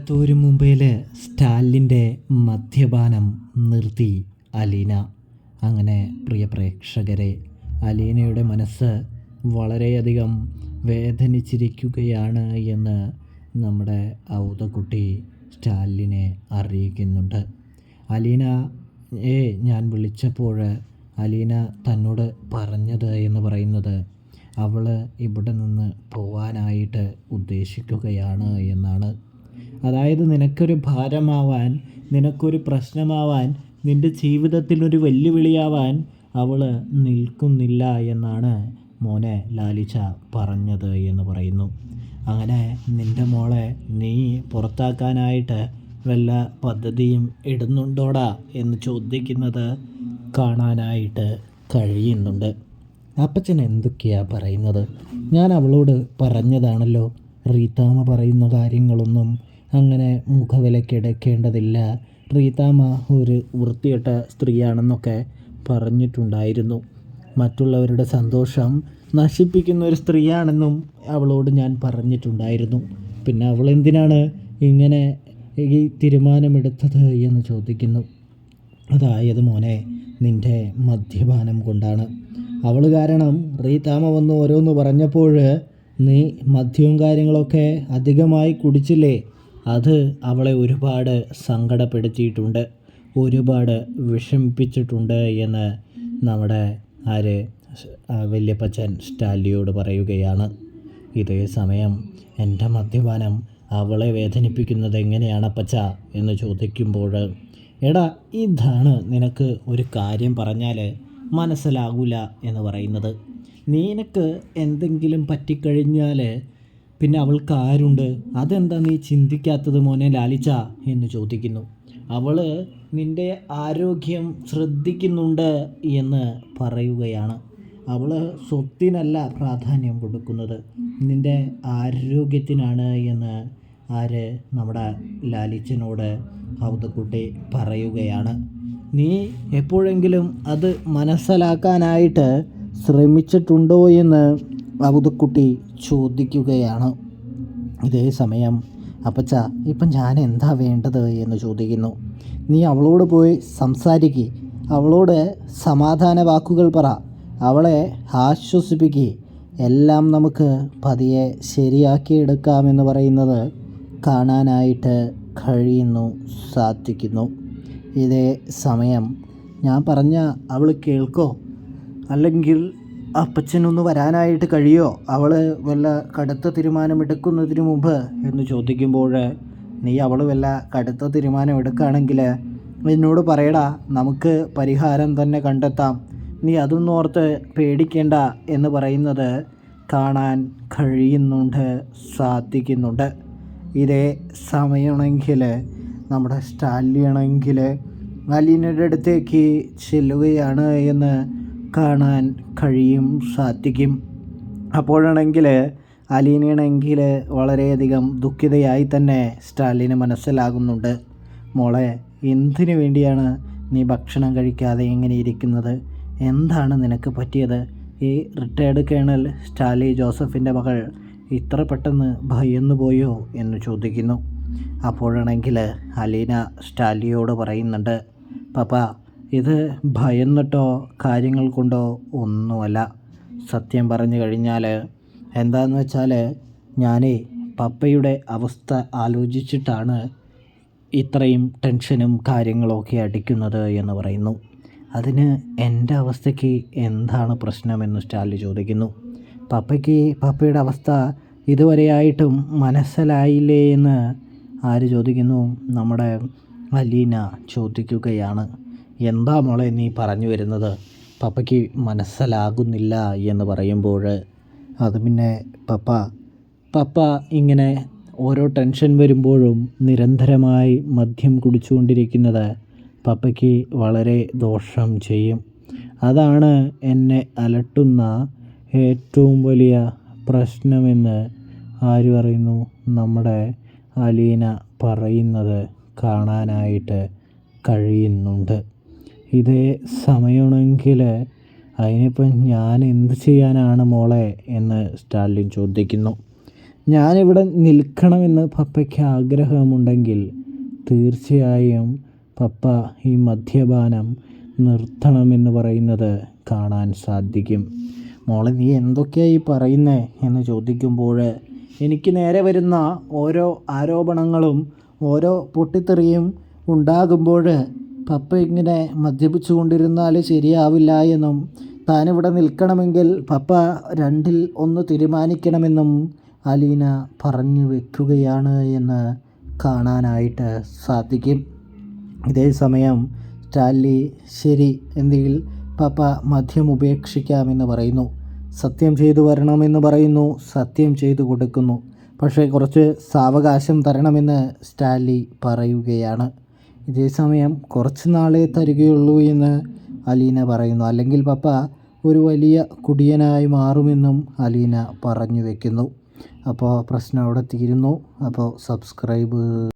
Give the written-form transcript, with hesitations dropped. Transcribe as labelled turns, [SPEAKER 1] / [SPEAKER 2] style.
[SPEAKER 1] തോരും മുംബൈയിൽ സ്റ്റാലിൻ്റെ മദ്യപാനം നിർത്തി അലീന. അങ്ങനെ പ്രിയ പ്രേക്ഷകരെ, അലീനയുടെ മനസ്സ് വളരെയധികം വേദനിച്ചിരിക്കുകയാണ് എന്ന് നമ്മുടെ ഔതക്കുട്ടി സ്റ്റാലിനെ അറിയിക്കുന്നുണ്ട്. അലീനയെ ഞാൻ വിളിച്ചപ്പോൾ അലീന തന്നോട് പറഞ്ഞത് എന്ന് പറയുന്നത് അവൾ ഇവിടെ നിന്ന് പോവാനായിട്ട് ഉദ്ദേശിക്കുകയാണ് എന്നാണ്. അതായത് നിനക്കൊരു ഭാരമാവാൻ, നിനക്കൊരു പ്രശ്നമാവാൻ, നിൻ്റെ ജീവിതത്തിലൊരു വെല്ലുവിളിയാവാൻ അവൾ നിൽക്കുന്നില്ല എന്നാണ് മോനെ ലാലിച്ച പറഞ്ഞത് എന്ന് പറയുന്നു. അങ്ങനെ നിൻ്റെ മോളെ നീ പുറത്താക്കാനായിട്ട് വല്ല പദ്ധതിയും ഇടുന്നുണ്ടോടാ എന്ന് ചോദിക്കുന്നത് കാണാനായിട്ട് കഴിയുന്നുണ്ട്. അപ്പച്ചൻ എന്തൊക്കെയാണ് പറയുന്നത്? ഞാൻ അവളോട് പറഞ്ഞതാണല്ലോ, റീത്താമ്മ പറയുന്ന കാര്യങ്ങളൊന്നും അങ്ങനെ മുഖവിലക്കെടുക്കേണ്ടതില്ല, റീത്താമ്മ ഒരു വൃത്തികെട്ട സ്ത്രീയാണെന്നൊക്കെ പറഞ്ഞിട്ടുണ്ടായിരുന്നു. മറ്റുള്ളവരുടെ സന്തോഷം നശിപ്പിക്കുന്ന ഒരു സ്ത്രീയാണെന്നും അവളോട് ഞാൻ പറഞ്ഞിട്ടുണ്ടായിരുന്നു. പിന്നെ അവൾ എന്തിനാണ് ഇങ്ങനെ ഈ തീരുമാനമെടുത്തത് എന്ന് ചോദിക്കുന്നു. അതായത് മോനെ, നിൻ്റെ മദ്യപാനം കൊണ്ടാണ്. അവൾ കാരണം റീത്താമ്മ വന്ന് ഓരോന്ന് പറഞ്ഞപ്പോൾ നീ മദ്യവും കാര്യങ്ങളൊക്കെ അധികമായി കുടിച്ചില്ലേ, അത് അവളെ ഒരുപാട് സങ്കടപ്പെടുത്തിയിട്ടുണ്ട്, ഒരുപാട് വിഷമിപ്പിച്ചിട്ടുണ്ട് എന്ന് നമ്മുടെ വല്യപ്പച്ചൻ സ്റ്റാലിയോട് പറയുകയാണ്. ഇതേ സമയം എൻ്റെ മദ്യപാനം അവളെ വേദനിപ്പിക്കുന്നത് എങ്ങനെയാണപ്പച്ച എന്ന് ചോദിക്കുമ്പോൾ, എടാ ഇതാണ് നിനക്ക് ഒരു കാര്യം പറഞ്ഞാൽ മനസ്സിലാകില്ല എന്ന് പറയുന്നത്. നിനക്ക് എന്തെങ്കിലും പറ്റിക്കഴിഞ്ഞാൽ പിന്നെ അവൾക്ക് ആരുണ്ട്? അതെന്താ നീ ചിന്തിക്കാത്തത് മോനെ ലാലിച്ച എന്ന് ചോദിക്കുന്നു. അവൾ നിൻ്റെ ആരോഗ്യം ശ്രദ്ധിക്കുന്നുണ്ട് എന്ന് പറയുകയാണ്. അവൾ സ്വത്തിനല്ല പ്രാധാന്യം കൊടുക്കുന്നത്, നിൻ്റെ ആരോഗ്യത്തിനാണ് എന്ന് നമ്മുടെ ലാലിച്ചനോട് ഔതക്കുട്ടി പറയുകയാണ്. നീ എപ്പോഴെങ്കിലും അത് മനസ്സിലാക്കാനായിട്ട് ശ്രമിച്ചിട്ടുണ്ടോ എന്ന് ഔതക്കുട്ടി ചോദിക്കുകയാണ്. ഇതേ സമയം അപ്പച്ച ഇപ്പം ഞാൻ എന്താ വേണ്ടത് എന്ന് ചോദിക്കുന്നു. നീ അവളോട് പോയി സംസാരിക്കുക, അവളോട് സമാധാന വാക്കുകൾ പറ, അവളെ ആശ്വസിപ്പിക്കുക, എല്ലാം നമുക്ക് പതിയെ ശരിയാക്കിയെടുക്കാമെന്ന് പറയുന്നത് കാണാനായിട്ട് സാധിക്കുന്നു. ഇതേ സമയം ഞാൻ പറഞ്ഞ അവൾ കേൾക്കോ, അല്ലെങ്കിൽ അപ്പച്ചനൊന്ന് വരാനായിട്ട് കഴിയോ, അവൾ വല്ല കടുത്ത തീരുമാനമെടുക്കുന്നതിന് മുമ്പ് എന്ന് ചോദിക്കുമ്പോൾ, നീ അവൾ വല്ല കടുത്ത തീരുമാനം എടുക്കുകയാണെങ്കിൽ എന്നോട് പറയടാ, നമുക്ക് പരിഹാരം തന്നെ കണ്ടെത്താം, നീ അതൊന്നും ഓർത്ത് പേടിക്കേണ്ട എന്ന് പറയുന്നത് കാണാൻ സാധിക്കുന്നുണ്ട്. ഇതേ സമയമാണെങ്കിൽ നമ്മുടെ സ്റ്റാലിയാണെങ്കിൽ അലീനയുടെ അടുത്തേക്ക് ചെല്ലുകയാണ് എന്ന് കാണാൻ സാധിക്കും. അപ്പോഴാണെങ്കിൽ അലീനയാണെങ്കിൽ വളരെയധികം ദുഃഖിതയായി തന്നെ സ്റ്റാലിന് മനസ്സിലാകുന്നുണ്ട്. മോളെ, എന്തിനു വേണ്ടിയാണ് നീ ഭക്ഷണം കഴിക്കാതെ ഇങ്ങനെ ഇരിക്കുന്നത്? എന്താണ് നിനക്ക് പറ്റിയത്? ഈ റിട്ടയർഡ് കേണൽ സ്റ്റാലി ജോസഫിൻ്റെ മകൾ ഇത്ര പെട്ടെന്ന് ഭയന്നു പോയോ എന്ന് ചോദിക്കുന്നു. അപ്പോഴാണെങ്കിൽ അലീന സ്റ്റാലിയോട് പറയുന്നുണ്ട്, പപ്പ, ഇത് ഭയന്നിട്ടോ കാര്യങ്ങൾ കൊണ്ടോ ഒന്നുമല്ല. സത്യം പറഞ്ഞു കഴിഞ്ഞാൽ എന്താണെന്ന് വെച്ചാൽ ഞാനേ പപ്പയുടെ അവസ്ഥ ആലോചിച്ചിട്ടാണ് ഇത്രയും ടെൻഷനും കാര്യങ്ങളൊക്കെ അടിക്കുന്നത് എന്ന് പറയുന്നു. അതിന് എൻ്റെ അവസ്ഥയ്ക്ക് എന്താണ് പ്രശ്നമെന്ന് സ്റ്റാലി ചോദിക്കുന്നു. പപ്പയുടെ അവസ്ഥ ഇതുവരെയായിട്ടും മനസ്സിലായില്ലേ എന്ന് ചോദിക്കുന്നു? നമ്മുടെ അലീന ചോദിക്കുകയാണ്. എന്താ മോളെ നീ പറഞ്ഞു വരുന്നത്? പപ്പയ്ക്ക് മനസ്സിലാകുന്നില്ല എന്ന് പറയുമ്പോൾ, അത് പിന്നെ പപ്പ ഇങ്ങനെ ഓരോ ടെൻഷൻ വരുമ്പോഴും നിരന്തരമായി മദ്യം കുടിച്ചുകൊണ്ടിരിക്കുന്നത് പപ്പയ്ക്ക് വളരെ ദോഷം ചെയ്യും. അതാണ് എന്നെ അലട്ടുന്ന ഏറ്റവും വലിയ പ്രശ്നമെന്ന് പറയുന്നു? നമ്മുടെ അലീന പറയുന്നത് കാണാനായിട്ട് കഴിയുന്നുണ്ട്. ഇതേ സമയമാണെങ്കിൽ അതിനിപ്പം ഞാൻ എന്ത് ചെയ്യാനാണ് മോളെ എന്ന് സ്റ്റാലിൻ ചോദിക്കുന്നു. ഞാനിവിടെ നിൽക്കണമെന്ന് പപ്പയ്ക്ക് ആഗ്രഹമുണ്ടെങ്കിൽ തീർച്ചയായും പപ്പ ഈ മദ്യപാനം നിർത്തണമെന്ന് പറയുന്നത് കാണാൻ സാധിക്കും. മോളെ നീ എന്തൊക്കെയായി പറയുന്നേ എന്ന് ചോദിക്കുമ്പോൾ എനിക്ക് നേരെ വരുന്ന ഓരോ ആരോപണങ്ങളും ഓരോ പൊട്ടിത്തെറിയും ഉണ്ടാകുമ്പോൾ പപ്പ ഇങ്ങനെ മദ്യപിച്ചു കൊണ്ടിരുന്നാൽ ശരിയാവില്ല എന്നും താനിവിടെ നിൽക്കണമെങ്കിൽ പപ്പ രണ്ടിൽ ഒന്ന് തീരുമാനിക്കണമെന്നും അലീന പറഞ്ഞു വെക്കുകയാണ് എന്ന് കാണാനായിട്ട് സാധിക്കും. ഇതേ സമയം സ്റ്റാൻലി ശരി എങ്കിൽ പപ്പ മദ്യം ഉപേക്ഷിക്കാമെന്ന് പറയുന്നു. സത്യം ചെയ്തു വരണമെന്ന് പറയുന്നു. സത്യം ചെയ്തു കൊടുക്കുന്നു. പക്ഷേ കുറച്ച് സാവകാശം തരണമെന്ന് സ്റ്റാൻലി പറയുകയാണ്. ഇതേ സമയം കുറച്ച് നാളെ തരികയുള്ളൂ എന്ന് അലീന പറയുന്നു. അല്ലെങ്കിൽ പപ്പ ഒരു വലിയ കുടിയനായി മാറുമെന്നും അലീന പറഞ്ഞു വയ്ക്കുന്നു. അപ്പോൾ പ്രശ്നം അവിടെ തീരുന്നു. അപ്പോൾ സബ്സ്ക്രൈബ്